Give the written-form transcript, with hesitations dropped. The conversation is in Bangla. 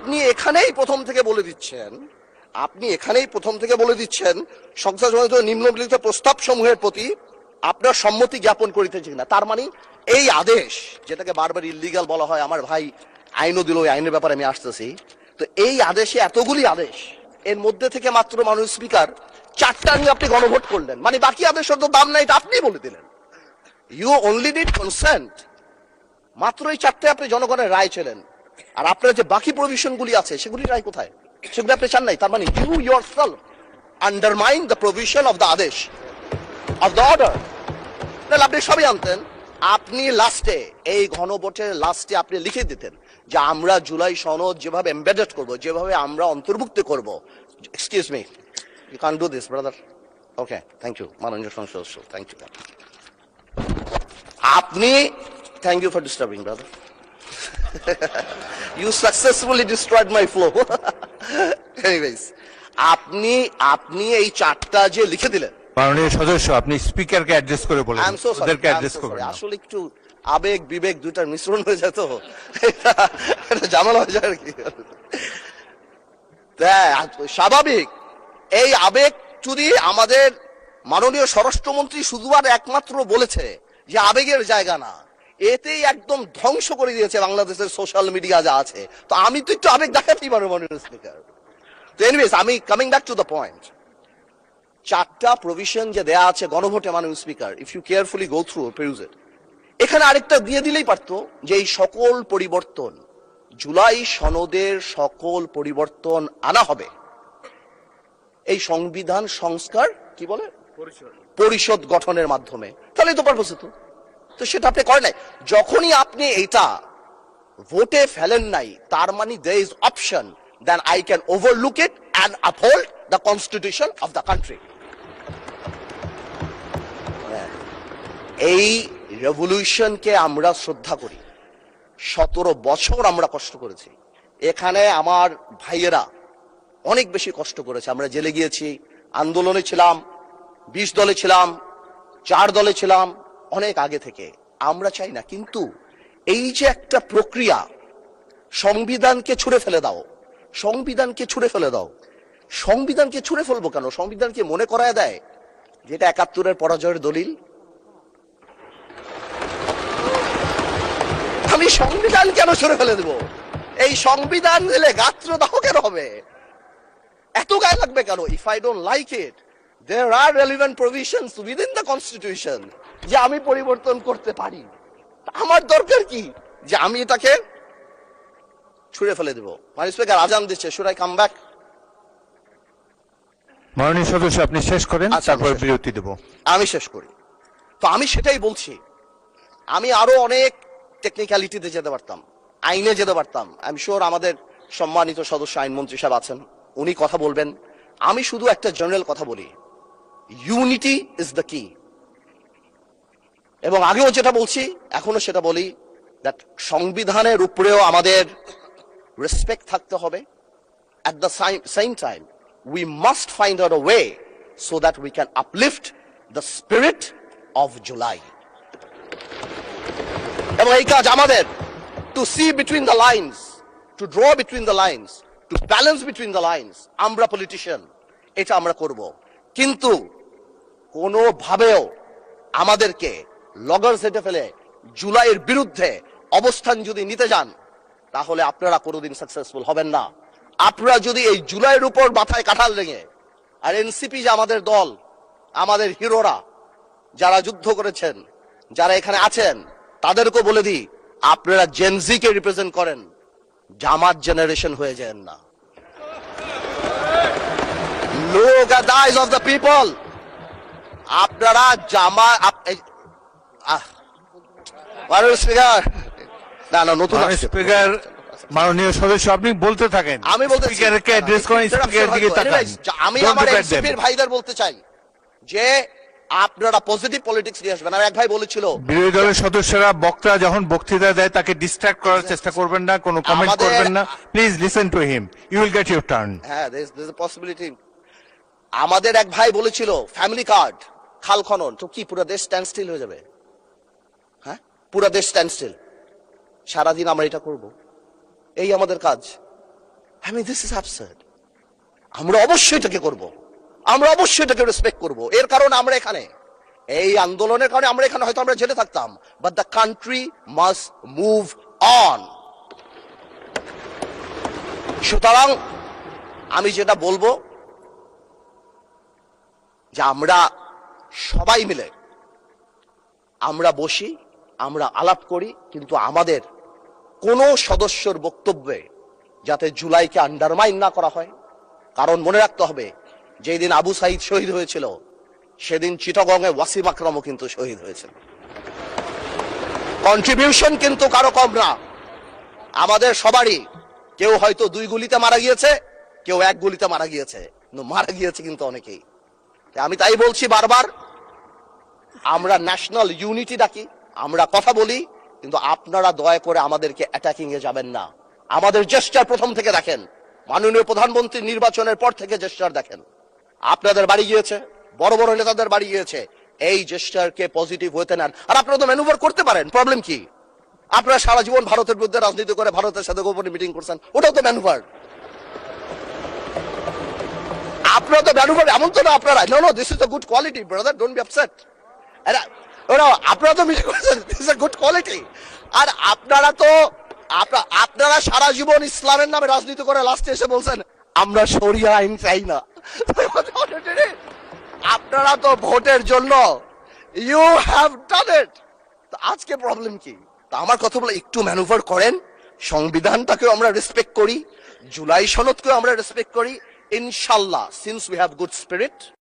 আপনি এখানেই প্রথম থেকে বলে দিচ্ছেন সংসদ সভাপতি নিম্নলিখিত প্রস্তাব সমূহের প্রতি আপনার সম্মতি জ্ঞাপন করিতেছে কিনা। তার মানে এই আদেশ, যেটাকে বারবার ইল্লিগাল বলা হয়, আমার ভাই আইনও দিল, ওই আইনের ব্যাপারে আমি আসতেছি। তো এই আদেশে এতগুলি আদেশ, এর মধ্যে থেকে মাত্র মাননীয় স্পিকার 4টা নিয়ে আপনি গণভোট করলেন, মানে বাকি আদেশের তো দাম নাই, এটা আপনি বলে দিলেন। You only need consent. মাত্র এই 4টে আপনি জনগণের রায় ছিলেন, আর আপনার যে বাকি প্রভিশন গুলি আছে সেগুলি রায় কোথায়? সেগুলি আপনি চান নাই। তার মানে you yourself undermine the provision of the আদেশ অফ দ্য অর্ডার। তাহলে আপনি সবই আনতেন। আপনি লাস্টে, এই গণভোটের লাস্টে আপনি লিখে দিতেন যে আমরা জুলাই সনদ যেভাবে এমবেডেড করব, যেভাবে আমরা অন্তর্ভুক্ত করব। Excuse me, you can do this brother. Okay, thank you মাননীয় সংসদ সদস্য, থ্যাংক ইউ। আপনি, thank you for disturbing brother. You successfully destroyed my flow. Anyways, আপনি এই 4টা যে লিখে দিলেন, মাননীয় সদস্য আপনি স্পিকারকে অ্যাড্রেস করে বলেন, I'm so sorry, ওদেরকে I'm অ্যাড্রেস so করবেন sorry. না। আসলে একটু আবেগ বিবেক দুইটার মিশ্রণ হয়ে যায়, তো এটা ঝামেলা হয়ে যায় আর কি। স্বাভাবিক। এই আবেগ যদি আমাদের মাননীয় স্বরাষ্ট্রমন্ত্রী শুধু আর একমাত্র বলেছে যে আবেগের জায়গা না, এতেই একদম ধ্বংস করে দিয়েছে বাংলাদেশের সোশ্যাল মিডিয়া যা আছে। তো আমি তো একটু আবেগ দেখাতেই পারবো মাননীয় স্পিকার। তো এনিওয়েজ, আমি coming back to the point. 4টা প্রভিশন যে দেয়া আছে গণভোটে মাননীয় speaker, if you carefully go through peruse it, এখানে আরেকটা দিয়ে দিলেই পারতো যে এই সকল পরিবর্তন, জুলাই সনদের সকল পরিবর্তন আনা হবে এই সংবিধান সংস্কার কি বলে পরিষদ গঠনের মাধ্যমে। তাহলে তো পারপোস হতো। তো সেটা আপনি করেন নাই। যখনই আপনি এটা ভোটে ফেলেন নাই, তার মানে there is option then I can overlook it and uphold the constitution of the country. এই রেভলিউশনকে আমরা শ্রদ্ধা করি। 17 বছর আমরা কষ্ট করেছি। এখানে আমার ভাইয়েরা অনেক বেশি কষ্ট করেছে। আমরা জেলে গিয়েছি, আন্দোলনে ছিলাম, 20 দলে ছিলাম, 4 দলে ছিলাম, অনেক আগে থেকে। আমরা চাই না, কিন্তু এই যে একটা প্রক্রিয়া, সংবিধানকে ছুঁড়ে ফেলে দাও, সংবিধানকে ছুঁড়ে ফেলে দাও। সংবিধানকে ছুঁড়ে ফেলবো কেন? সংবিধানকে মনে করায় দেয় যেটা 71-এর পরাজয়ের দলিল। আমি সংবিধান কেন ছুঁড়ে ফেলে দেব? এই সংবিধান দিলে গাত্রদাহ কেন হবে? এত গায়ে লাগবে কেন? If I don't like it, there are relevant provisions within the constitution যে আমি পরিবর্তন করতে পারি। আমার দরকার কি যে আমি এটাকে ছুঁড়ে ফেলে দেব? মাননীয় স্পিকার আজান দিচ্ছে, should I come back? মাননীয় সদস্য আপনি শেষ করেন, তারপর বিরতি দেব। আমি শেষ করি। তো আমি সেটাই বলছি, আমি আরো অনেক টেকনিক্যালিটিতে যেতে পারতাম, আইনে যেতে পারতাম। আই এম শিওর আমাদের সম্মানিত সদস্য আইনমন্ত্রী সাহেব আছেন, উনি কথা বলবেন। আমি শুধু একটা জেনারেল কথা বলি, ইউনিটি ইজ দ্য কি। এবং আগেও যেটা বলছি, এখনো সেটা বলি, দ্যাট সংবিধানের উপরেও আমাদের রেসপেক্ট থাকতে হবে। At the same time, we must find out a way so that we can uplift the spirit of July. এবং এই কাজ আমাদের, to see between the lines, to draw between the lines, to balance between the lines. আমরা পলিটিশিয়ান, এটা আমরা করব। কিন্তু কোনোভাবেও আমাদেরকে লগর সেটে ফেলে জুলাইয়ের বিরুদ্ধে অবস্থান যদি নিতে যান, তাহলে আপনারা কোনোদিন সাকসেসফুল হবেন না। আপনারা যদি এই জুলাইয়ের উপর মাথায় কাঁঠাল লেগে, আর এনসিপি যে আমাদের দল, আমাদের হিরোরা যারা যুদ্ধ করেছেন, যারা এখানে আছেন, তাদেরকে বলে দিই, আপনারা জেনজি কে রিপ্রেজেন্ট করেন, জামাত জেনারেশন হয়ে যান না। Look at the eyes of the people. আপনারা স্পিকার না নতুন স্পিকার, মাননীয় সদস্য আপনি বলতে থাকেন, আমি বলতে স্পিকারকে অ্যাড্রেস করেন, স্পিকারের দিকে তাকান। আমি আমার এনসিপির ভাইদের বলতে চাই যে আপনারা পজিটিভ পলিটিক্স নিয়ে আসবেন। আর এক ভাই বলেছিল, বিরোধী দলের সদস্যরা বক্তা যখন বক্তৃতা দেয় তাকে ডিস্ট্রাক্ট করার চেষ্টা করবেন না, কোনো কমেন্ট করবেন না। Please listen to him, you will get your turn. হ্যাঁ, there is a possibility. আমাদের এক ভাই বলেছিল ফ্যামিলি কার্ড, খাল খনন, তো কি পুরো দেশ স্ট্যান্ড স্টিল হয়ে যাবে? হ্যাঁ, পুরো দেশ স্ট্যান্ড স্টিল। সারাদিন আমরা এটা করব, এই আমাদের কাজ। I mean, this is absurd. আমরা অবশ্যই এটাকে করব, আমরা অবশ্যই এটাকে রেসপেক্ট করব। এর কারণ আমরা এখানে, এই আন্দোলনের কারণে আমরা এখানে, হয়তো আমরা জেলে থাকতাম, but the country must move on. সুতরাং আমি যেটা বলবো যে আমরা সবাই মিলে আমরা বসি, আমরা আলাপ করি, কিন্তু আমাদের কোন সদস্যর বক্তব্যে যাতে জুলাইকে আন্ডারমাইন না করা হয়। কারণ মনে রাখতে হবে, যেই দিন আবু সাইদ শহীদ হয়েছিল সেদিন চিটাগং এ ওয়াসিম আকরামও কিন্তু শহীদ হয়েছিল। কন্ট্রিবিউশন কিন্তু কারো কম না, আমাদের সবারই। কেউ হয়তো 2 গুলিতে মারা গিয়েছে, কেউ 1 গুলিতে মারা গিয়েছে, কিন্তু মারা গিয়েছে কিন্তু অনেকেই। আমি তাই বলছি বারবার, আমরা ন্যাশনাল ইউনিটি ডাকি, আমরা কথা বলি, কিন্তু আপনারা দয়া করে আমাদেরকে অ্যাটাকিং এ যাবেন না। আমাদের জেস্টার প্রথম থেকে দেখেন, মাননীয় প্রধানমন্ত্রী নির্বাচনের পর থেকে জেস্টার দেখেন। আপনাদের বাড়ি গিয়েছে, বড় বড় নেতাদের বাড়ি গিয়েছে, এই জেস্টারকে পজিটিভ হতে নেন। আর আপনারা তো ম্যানুভার করতে পারেন, প্রবলেম কি? আপনারা সারা জীবন ভারতের বিরুদ্ধে রাজনীতি করে ভারতের সাথে গোপনে মিটিং করছেন, ওটাও তো ম্যানুভার। আপনারা তো ম্যানুভার, এমন তো না আপনারা, no this is a good quality brother, don't be upset. আপনারা তো মিটিং করছেন, this is a good quality. আর আপনারা সারা জীবন ইসলামের নামে রাজনীতি করে লাস্টে এসে বলছেন আমরা শরিয়া আইন চাই না। আপনারা তো ভোটের জন্য ইউ হ্যাভ ডান ইট। আজকে প্রবলেম কি? তা আমার কথা বলে একটু ম্যানুভার করেন, সংবিধানটাকেও আমরা রেসপেক্ট করি, জুলাই সনদকেও আমরা রেসপেক্ট করি। ইনশাল্লাহ, since we have good spirit,